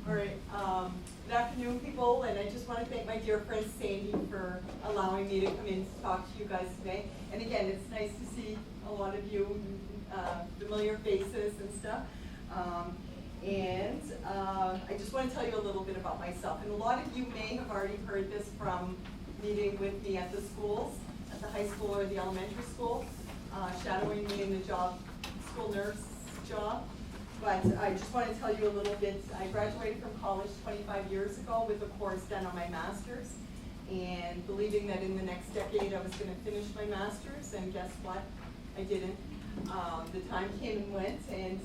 All right, good afternoon, people, and I just want to thank my dear friend Sandy for allowing me to come in to talk to you guys today. And again, it's nice to see a lot of you, familiar faces and stuff. I just want to tell you a little bit about myself. And a lot of you may have already heard this from meeting with me at the schools, at the high school or the elementary school, shadowing me in the school nurse job. But I just want to tell you a little bit. I graduated from college 25 years ago with a course done on my master's, and believing that in the next decade I was going to finish my master's, and guess what? I didn't. The time came and went, and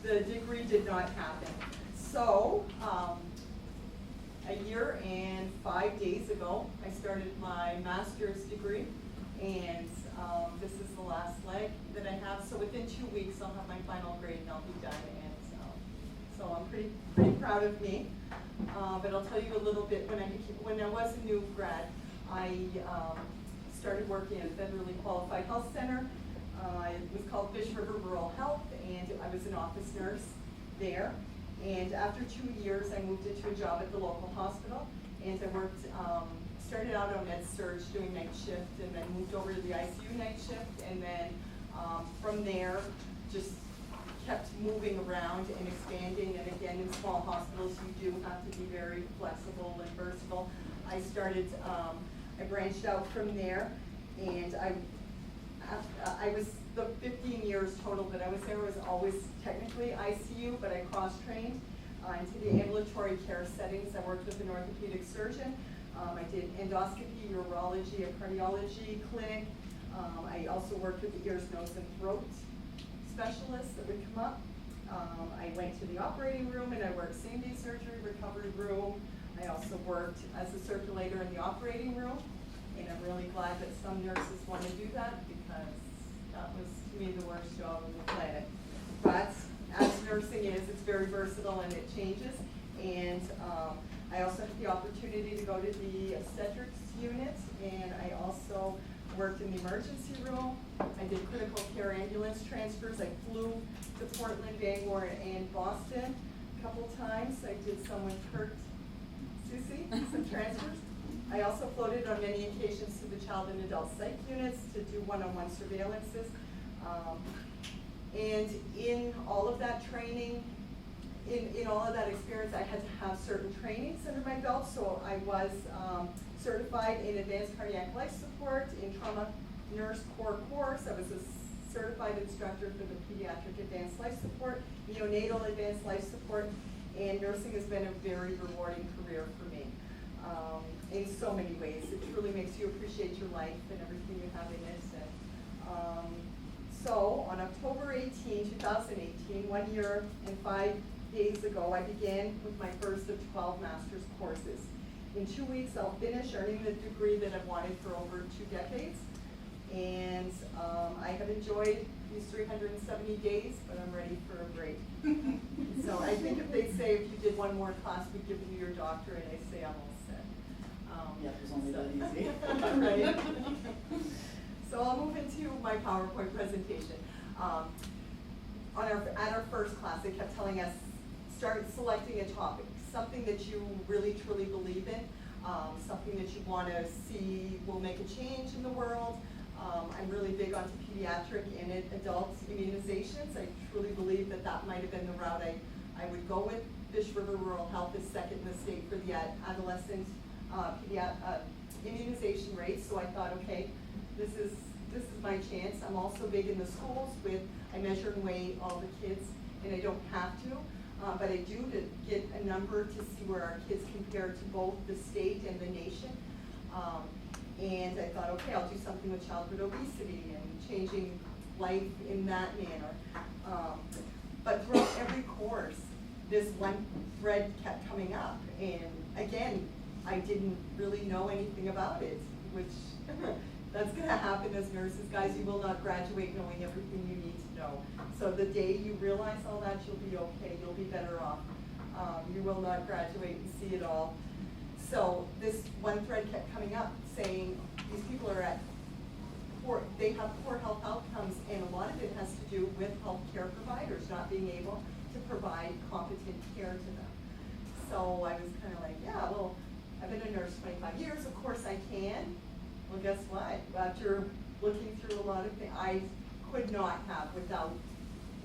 the degree did not happen. So, a year and 5 days ago, I started my master's degree, and this is the last leg that I have. So within 2 weeks, I'll have my final grade and I'll be done. And so I'm pretty proud of me. But I'll tell you a little bit. When I was a new grad, I started working at a federally qualified health center. It was called Fish River Rural Health, and I was an office nurse there. And after 2 years, I moved into a job at the local hospital, and I worked. Started out on med-surg doing night shift, and then moved over to the ICU night shift, and then from there just kept moving around and expanding. And again, in small hospitals, you do have to be very flexible and versatile. I branched out from there, and I was the 15 years total that I was there was always technically ICU, but I cross-trained into the ambulatory care settings. I worked with an orthopedic surgeon. I did endoscopy, urology, a cardiology clinic. I also worked with the ears, nose, and throat specialists that would come up. I went to the operating room, and I worked same-day surgery, recovery room. I also worked as a circulator in the operating room, and I'm really glad that some nurses want to do that, because that was, to me, the worst job on the planet. But as nursing is, it's very versatile and it changes. And I also had the opportunity to go to the obstetrics unit, and I also worked in the emergency room. I did critical care ambulance transfers. I flew to Portland, Bangor, and Boston a couple times. I did some with Kurt Susie, some transfers. I also floated on many occasions to the child and adult psych units to do one-on-one surveillances. And in all of that training, in all of that experience, I had to have certain trainings under my belt. So I was certified in advanced cardiac life support, in trauma nurse core course. I was a certified instructor for the pediatric advanced life support, neonatal advanced life support, and nursing has been a very rewarding career for me in so many ways. It truly makes you appreciate your life and everything you have in it. And, so on October 18, 2018, 1 year and 5 days ago, I began with my first of 12 master's courses. In 2 weeks, I'll finish earning the degree that I've wanted for over 2 decades. And I have enjoyed these 370 days, but I'm ready for a break. So I think if they say if you did one more class, we'd give you your doctorate, I say I'm all set. Yeah, it was only that easy. Right. So I'll move into my PowerPoint presentation. At our first class, they kept telling us, start selecting a topic, something that you really truly believe in, something that you want to see will make a change in the world. I'm really big onto pediatric and adult immunizations. I truly believe that that might have been the route I would go with. Fish River Rural Health is second in the state for the adolescent immunization rates. So I thought, okay, this is my chance. I'm also big in the schools I measure and weigh all the kids, and I don't have to, but I do to get a number to see where our kids compare to both the state and the nation. And I thought, okay, I'll do something with childhood obesity and changing life in that manner. But throughout every course, this one thread kept coming up, and again, I didn't really know anything about it, which that's going to happen as nurses, guys. You will not graduate knowing everything you need to know. So the day you realize all that, you'll be okay. You'll be better off. You will not graduate and see it all. So this one thread kept coming up saying these people are they have poor health outcomes, and a lot of it has to do with healthcare providers not being able to provide competent care to them. So I was kind of like, yeah, well, I've been a nurse 25 years, of course I can. Well, guess what? After looking through a lot of things, I could not have without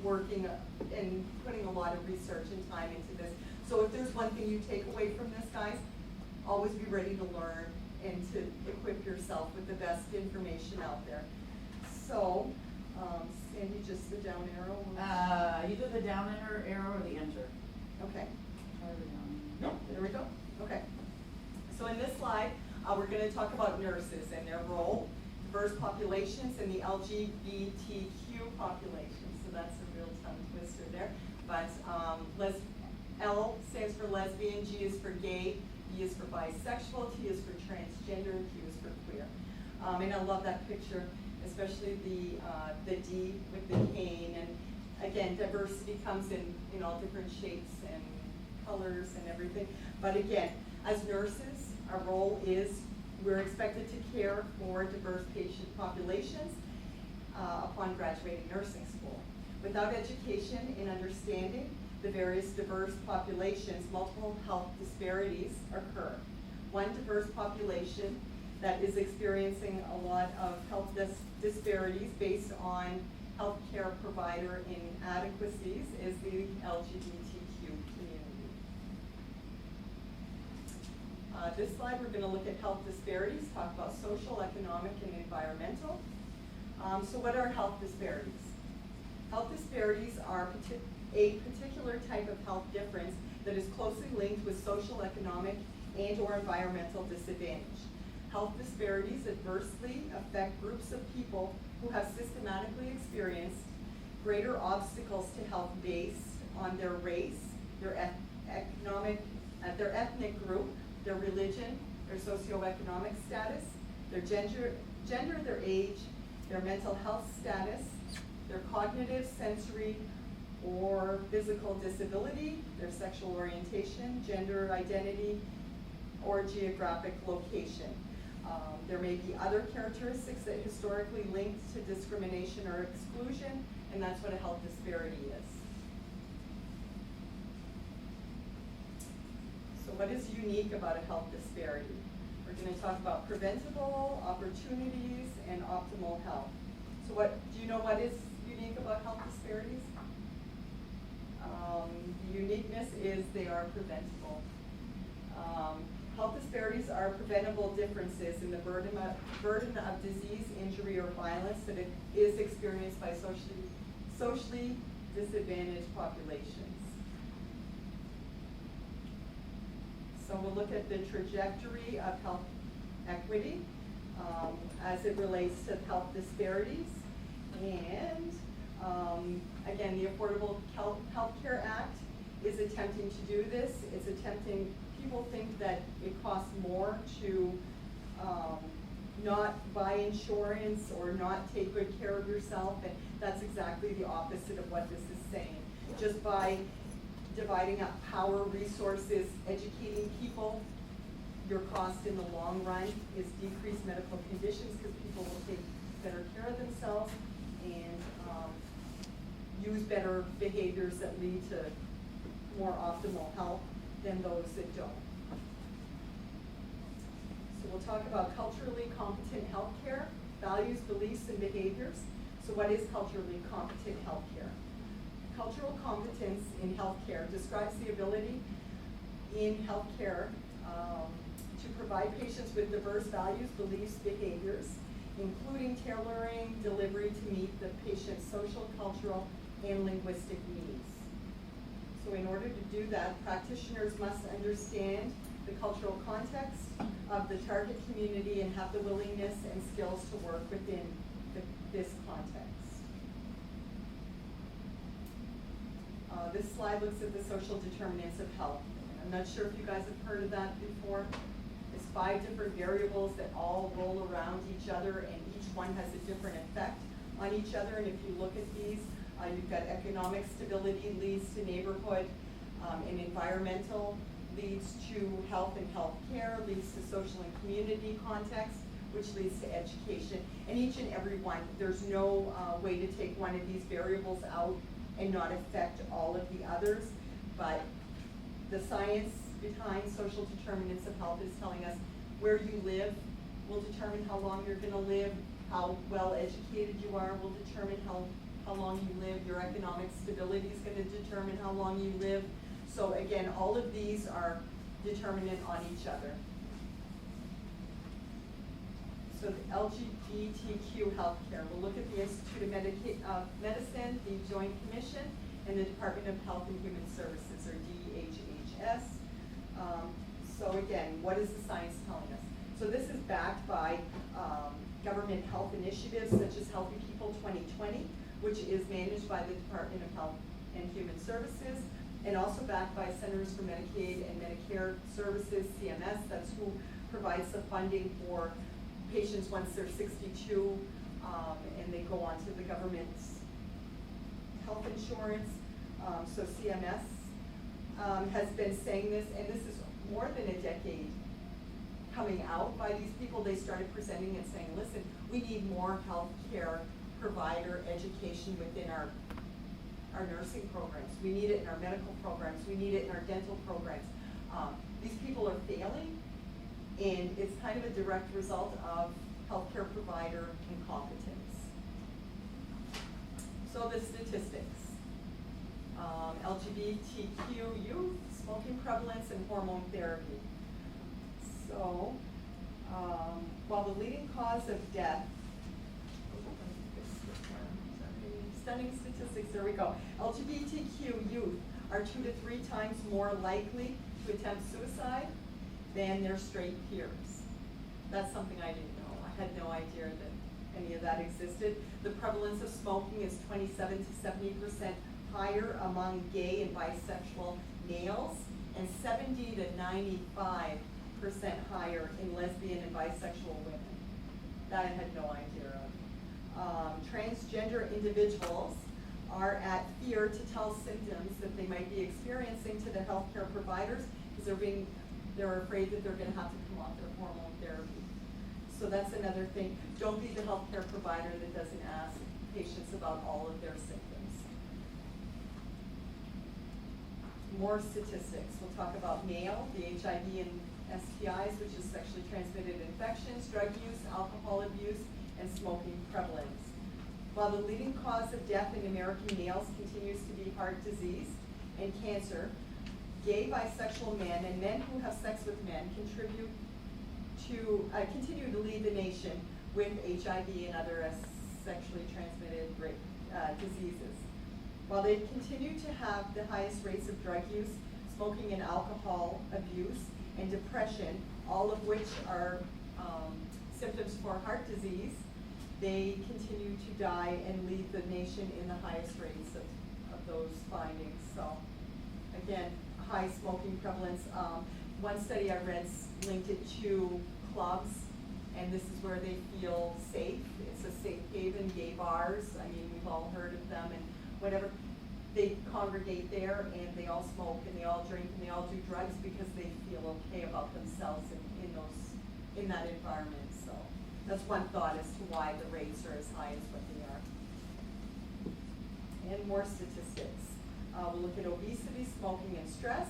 working and putting a lot of research and time into this. So if there's one thing you take away from this, guys, always be ready to learn and to equip yourself with the best information out there. So, Sandy, just the down arrow? Either the down arrow or the enter. Okay. Try the down. No, there we go. Okay. So in this slide, we're going to talk about nurses and their role, diverse populations, and the LGBTQ population. So that's a real tongue twister there. But L stands for lesbian, G is for gay, B is for bisexual, T is for transgender, and Q is for queer. And I love that picture, especially the D with the cane. And again, diversity comes in all different shapes and colors and everything. But again, as nurses, our role is we're expected to care for diverse patient populations upon graduating nursing school. Without education and understanding the various diverse populations, multiple health disparities occur. One diverse population that is experiencing a lot of health disparities based on healthcare provider inadequacies is the LGBTQ community. This slide, we're going to look at health disparities, talk about social, economic, and environmental. So what are health disparities? Health disparities are a particular type of health difference that is closely linked with social, economic, and or environmental disadvantage. Health disparities adversely affect groups of people who have systematically experienced greater obstacles to health based on their race, their ethnic group, their religion, their socioeconomic status, their gender, their age, their mental health status, their cognitive, sensory, or physical disability, their sexual orientation, gender identity, or geographic location. There may be other characteristics that historically linked to discrimination or exclusion, and that's what a health disparity is. So what is unique about a health disparity? We're going to talk about preventable, opportunities, and optimal health. So do you know what is unique about health disparities? The uniqueness is they are preventable. Health disparities are preventable differences in the burden of disease, injury, or violence that is experienced by socially disadvantaged populations. So we'll look at the trajectory of health equity as it relates to health disparities. And again, the Affordable Health Care Act is attempting to do this. It's attempting, people think that it costs more to not buy insurance or not take good care of yourself, and that's exactly the opposite of what this is saying. Just by dividing up power, resources, educating people, your cost in the long run is decreased medical conditions because people will take better care of themselves and use better behaviors that lead to more optimal health than those that don't. So we'll talk about culturally competent healthcare, values, beliefs, and behaviors. So what is culturally competent healthcare? Cultural competence in healthcare describes the ability in healthcare to provide patients with diverse values, beliefs, behaviors, including tailoring delivery to meet the patient's social, cultural, and linguistic needs. So in order to do that, practitioners must understand the cultural context of the target community and have the willingness and skills to work within this context. This slide looks at the social determinants of health. I'm not sure if you guys have heard of that before. There's 5 different variables that all roll around each other, and each one has a different effect on each other. And if you look at these, you've got economic stability leads to neighborhood, and environmental leads to health and health care, leads to social and community context, which leads to education. And each and every one, there's no way to take one of these variables out and not affect all of the others. But the science behind social determinants of health is telling us where you live will determine how long you're gonna live, how well educated you are will determine how long you live, your economic stability is gonna determine how long you live. So again, all of these are determinant on each other. So the LGBTQ healthcare, we'll look at the Institute of Medicine, the Joint Commission, and the Department of Health and Human Services, or DHHS. So again, what is the science telling us? So this is backed by government health initiatives such as Healthy People 2020, which is managed by the Department of Health and Human Services, and also backed by Centers for Medicaid and Medicare Services, CMS. That's who provides the funding for patients once they're 62, and they go on to the government's health insurance. So CMS has been saying this, and this is more than a decade coming out by these people. They started presenting and saying, listen, we need more healthcare provider education within our nursing programs. We need it in our medical programs. We need it in our dental programs. These people are failing, and it's kind of a direct result of healthcare provider incompetence. So the statistics. LGBTQ youth, smoking prevalence, and hormone therapy. So, while the leading cause of death, stunning statistics, there we go. LGBTQ youth are 2 to 3 times more likely to attempt suicide than their straight peers. That's something I didn't know. I had no idea that any of that existed. The prevalence of smoking is 27 to 70% higher among gay and bisexual males, and 70 to 95% higher in lesbian and bisexual women. That I had no idea of. Transgender individuals are at fear to tell symptoms that they might be experiencing to their healthcare providers because they're afraid that they're going to have to come off their hormone therapy. So that's another thing. Don't be the healthcare provider that doesn't ask patients about all of their symptoms. More statistics. We'll talk about male, the HIV and STIs, which is sexually transmitted infections, drug use, alcohol abuse, and smoking prevalence. While the leading cause of death in American males continues to be heart disease and cancer, gay, bisexual men and men who have sex with men continue to lead the nation with HIV and other sexually transmitted diseases. While they continue to have the highest rates of drug use, smoking and alcohol abuse, and depression, all of which are symptoms for heart disease, they continue to die and lead the nation in the highest rates of those findings. So again, high smoking prevalence. One study I read linked it to clubs, and this is where they feel safe. It's a safe haven, gay bars. I mean, we've all heard of them, and whatever. They congregate there, and they all smoke, and they all drink, and they all do drugs because they feel okay about themselves in that environment. So that's one thought as to why the rates are as high as what they are. And more statistics. We'll look at obesity, smoking, and stress.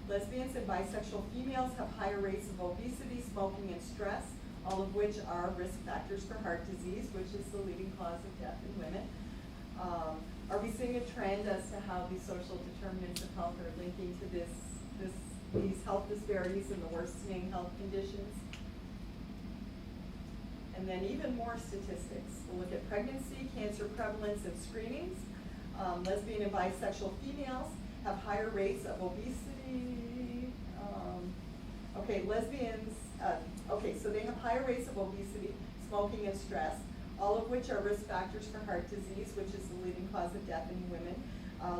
Lesbians and bisexual females have higher rates of obesity, smoking, and stress, all of which are risk factors for heart disease, which is the leading cause of death in women. Are we seeing a trend as to how these social determinants of health are linking to these health disparities and the worsening health conditions? And then even more statistics. We'll look at pregnancy, cancer prevalence, and screenings. Lesbian and bisexual females have higher rates of obesity. So they have higher rates of obesity, smoking, and stress, all of which are risk factors for heart disease, which is the leading cause of death in women.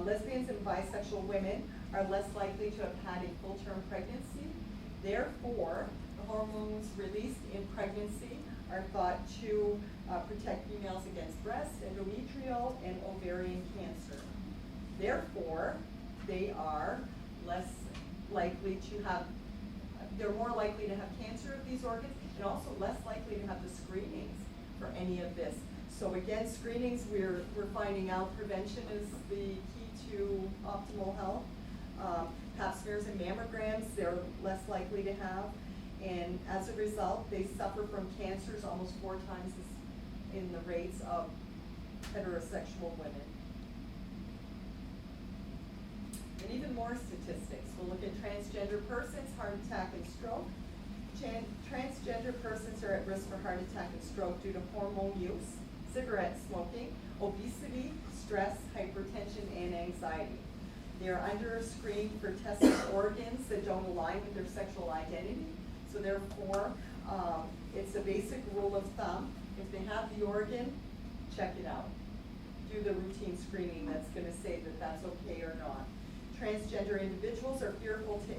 Lesbians and bisexual women are less likely to have had a full-term pregnancy. Therefore, the hormones released in pregnancy are thought to protect females against breast, endometrial, and ovarian cancer. Therefore, they are less likely to have, they're more likely to have cancer of these organs, and also less likely to have the screenings for any of this. So again, screenings, we're finding out prevention is the key to optimal health. Pap smears and mammograms, they're less likely to have. And as a result, they suffer from cancers almost 4 times in the rates of heterosexual women. And even more statistics. We'll look at transgender persons, heart attack and stroke. Transgender persons are at risk for heart attack and stroke due to hormone use, cigarette smoking, obesity, stress, hypertension, and anxiety. They are under screen for testing organs that don't align with their sexual identity. So therefore, it's a basic rule of thumb. If they have the organ, check it out. Do the routine screening that's going to say that that's okay or not. Transgender individuals are fearful to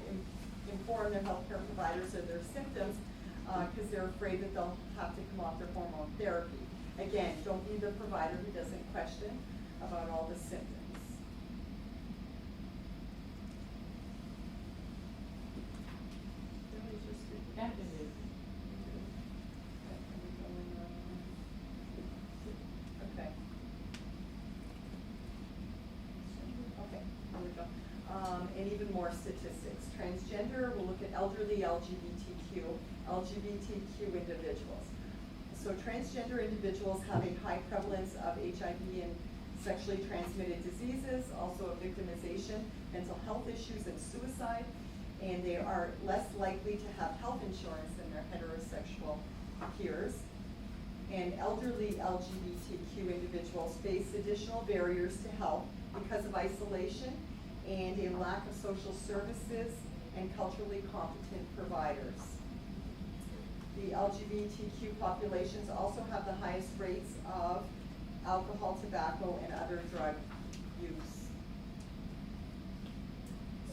inform their healthcare providers of their symptoms because they're afraid that they'll have to come off their hormone therapy. Again, don't be the provider who doesn't question about all the symptoms. Yeah, it is. Okay. Okay, here we go. And even more statistics. Transgender, we'll look at elderly LGBTQ individuals. So transgender individuals have a high prevalence of HIV and sexually transmitted diseases, also a victimization, mental health issues, and suicide. And they are less likely to have health insurance than their heterosexual peers. And elderly LGBTQ individuals face additional barriers to health because of isolation and a lack of social services and culturally competent providers. The LGBTQ populations also have the highest rates of alcohol, tobacco, and other drug use.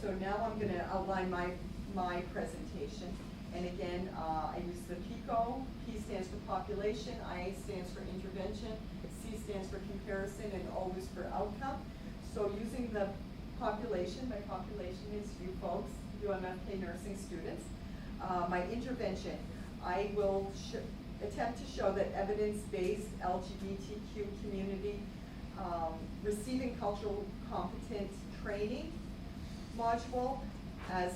So now I'm going to outline my presentation. And again, I use the PICO. P stands for population, IA stands for intervention, C stands for comparison, and O is for outcome. So using the population, my population is you folks, UMFK nursing students. My intervention, I will attempt to show that evidence-based LGBTQ community receiving cultural competent training module, as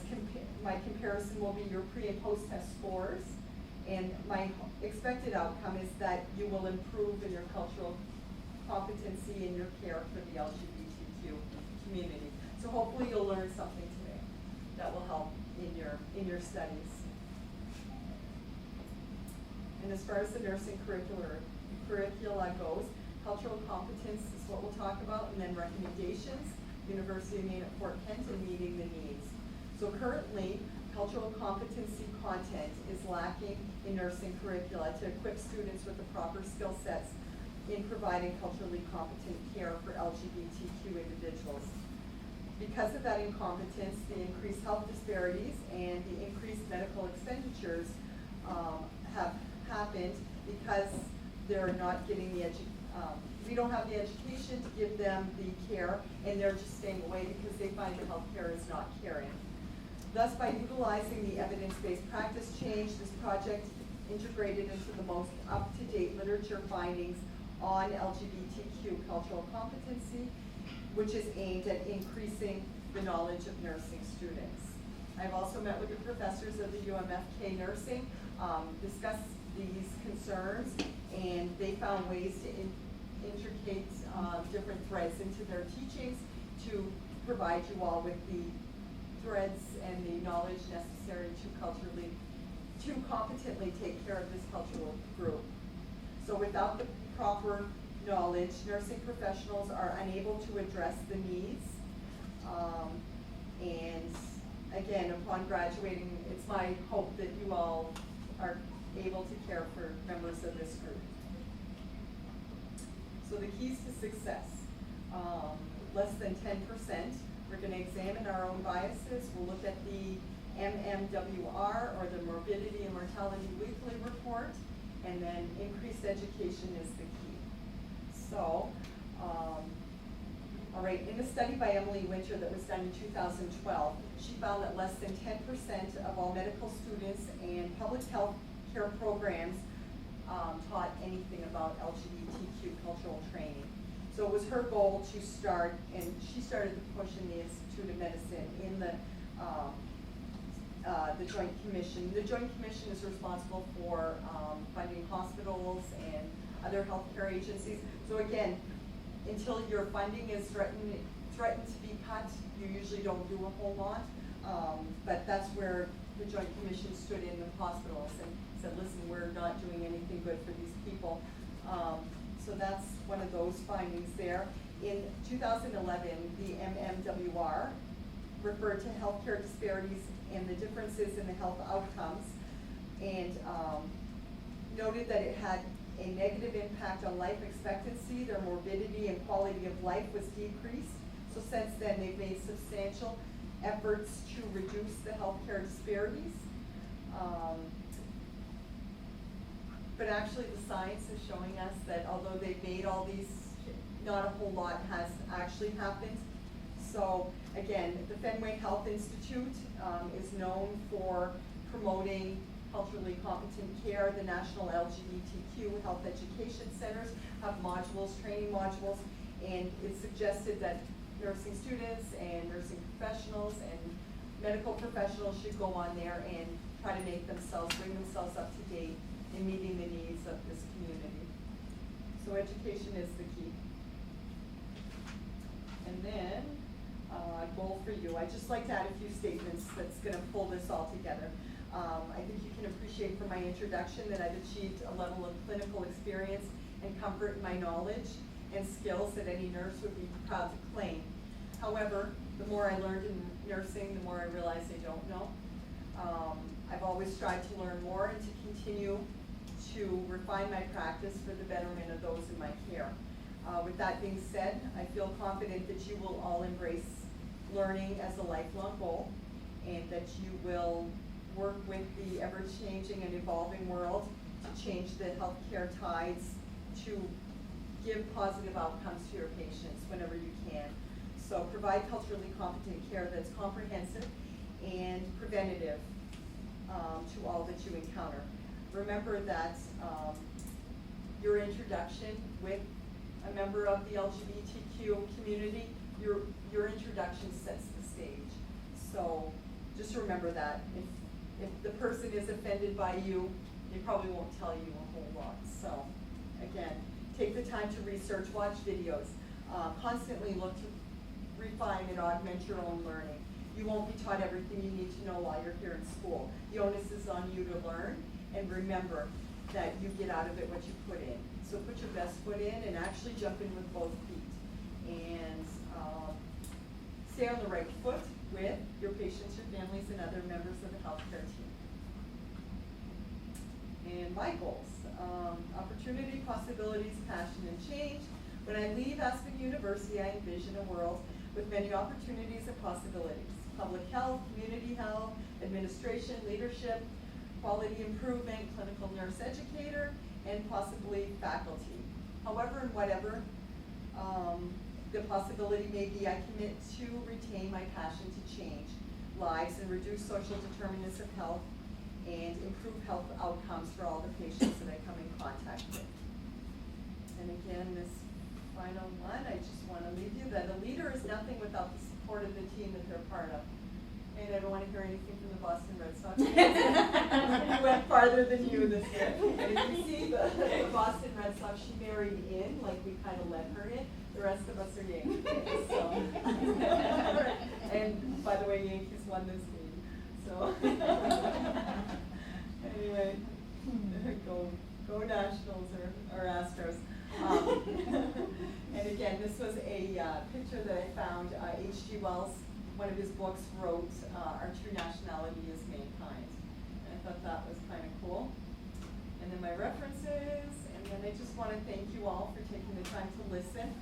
my comparison will be your pre and post test scores, and my expected outcome is that you will improve in your cultural competency in your care for the LGBTQ community. So hopefully you'll learn something today that will help in your studies. And as far as the nursing curricula goes, cultural competence is what we'll talk about, and then recommendations, University of Maine at Fort Kent, and meeting the needs. So currently, cultural competency content is lacking in nursing curricula to equip students with the proper skill sets in providing culturally competent care for LGBTQ individuals. Because of that incompetence, the increased health disparities and the increased medical expenditures have happened because they're not getting the we don't have the education to give them the care, and they're just staying away because they find the health care is not caring. Thus, by utilizing the evidence-based practice change, this project integrated into the most up-to-date literature findings on LGBTQ cultural competency, which is aimed at increasing the knowledge of nursing students. I've also met with the professors of the UMFK nursing, discussed these concerns, and they found ways to intricate different threads into their teachings to provide you all with the threads and the knowledge necessary to competently take care of this cultural group. So without the proper knowledge, nursing professionals are unable to address the needs. And again, upon graduating, it's my hope that you all are able to care for members of this group. So the keys to success, less than 10%. We're going to examine our own biases. We'll look at the MMWR, or the Morbidity and Mortality Weekly Report, and then increased education is the key. So, all right, in a study by Emily Winter that was done in 2012, she found that less than 10% of all medical students and public health care programs taught anything about LGBTQ cultural training. So it was her goal to start, and she started the push in the Institute of Medicine in the Joint Commission. The Joint Commission is responsible for funding hospitals and other healthcare agencies. So again, until your funding is threatened to be cut, you usually don't do a whole lot. But that's where the Joint Commission stood in the hospitals and said, listen, we're not doing anything good for these people. So that's one of those findings there. In 2011, the MMWR referred to healthcare disparities and the differences in the health outcomes, and noted that it had a negative impact on life expectancy. Their morbidity and quality of life was decreased. So since then, they've made substantial efforts to reduce the healthcare disparities. But actually the science is showing us that although they've made all these, not a whole lot has actually happened. So again, the Fenway Health Institute is known for promoting culturally competent care. The National LGBTQ Health Education Centers have modules, training modules, and it's suggested that nursing students and nursing professionals and medical professionals should go on there and try to make themselves, bring themselves up to date in meeting the needs of this community. So education is the key. And then, goal for you. I'd just like to add a few statements that's going to pull this all together. I think you can appreciate from my introduction that I've achieved a level of clinical experience and comfort in my knowledge and skills that any nurse would be proud to claim. However, the more I learned in nursing, the more I realized I don't know. I've always strived to learn more and to continue to refine my practice for the betterment of those in my care. With that being said, I feel confident that you will all embrace learning as a lifelong goal, and that you will work with the ever-changing and evolving world to change the healthcare tides, to give positive outcomes to your patients whenever you can. So provide culturally competent care that's comprehensive and preventative to all that you encounter. Remember that your introduction with a member of the LGBTQ community, your introduction sets the stage. So just remember that. If the person is offended by you, they probably won't tell you a whole lot. So again, take the time to research, watch videos, constantly look to refine and augment your own learning. You won't be taught everything you need to know while you're here in school. The onus is on you to learn, and remember that you get out of it what you put in. So put your best foot in and actually jump in with both feet. And stay on the right foot with your patients, your families, and other members of the healthcare team. And my goals, opportunity, possibilities, passion, and change. When I leave Aspen University, I envision a world with many opportunities and possibilities. Public health, community health, administration, leadership, quality improvement, clinical nurse educator, and possibly faculty. However and whatever the possibility may be, I commit to retain my passion to change lives and reduce social determinants of health and improve health outcomes for all the patients that I come in contact with. And again, this final one, I just want to leave you that a leader is nothing without the support of the team that they're part of. And I don't want to hear anything from the Boston Red Sox. You went farther than you this year. And if you see the Boston Red Sox, she married in, like we kind of let her in. The rest of us are Yankees fans, so. And by the way, Yankees won this game. So anyway, go Nationals or Astros. And again, this was a picture that I found. H.G. Wells, one of his books, wrote, "Our true nationality is mankind." And I thought that was kind of cool. And then my references, and then I just want to thank you all for taking the time to listen.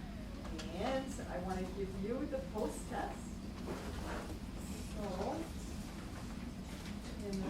And I want to give you the post-test. So, in the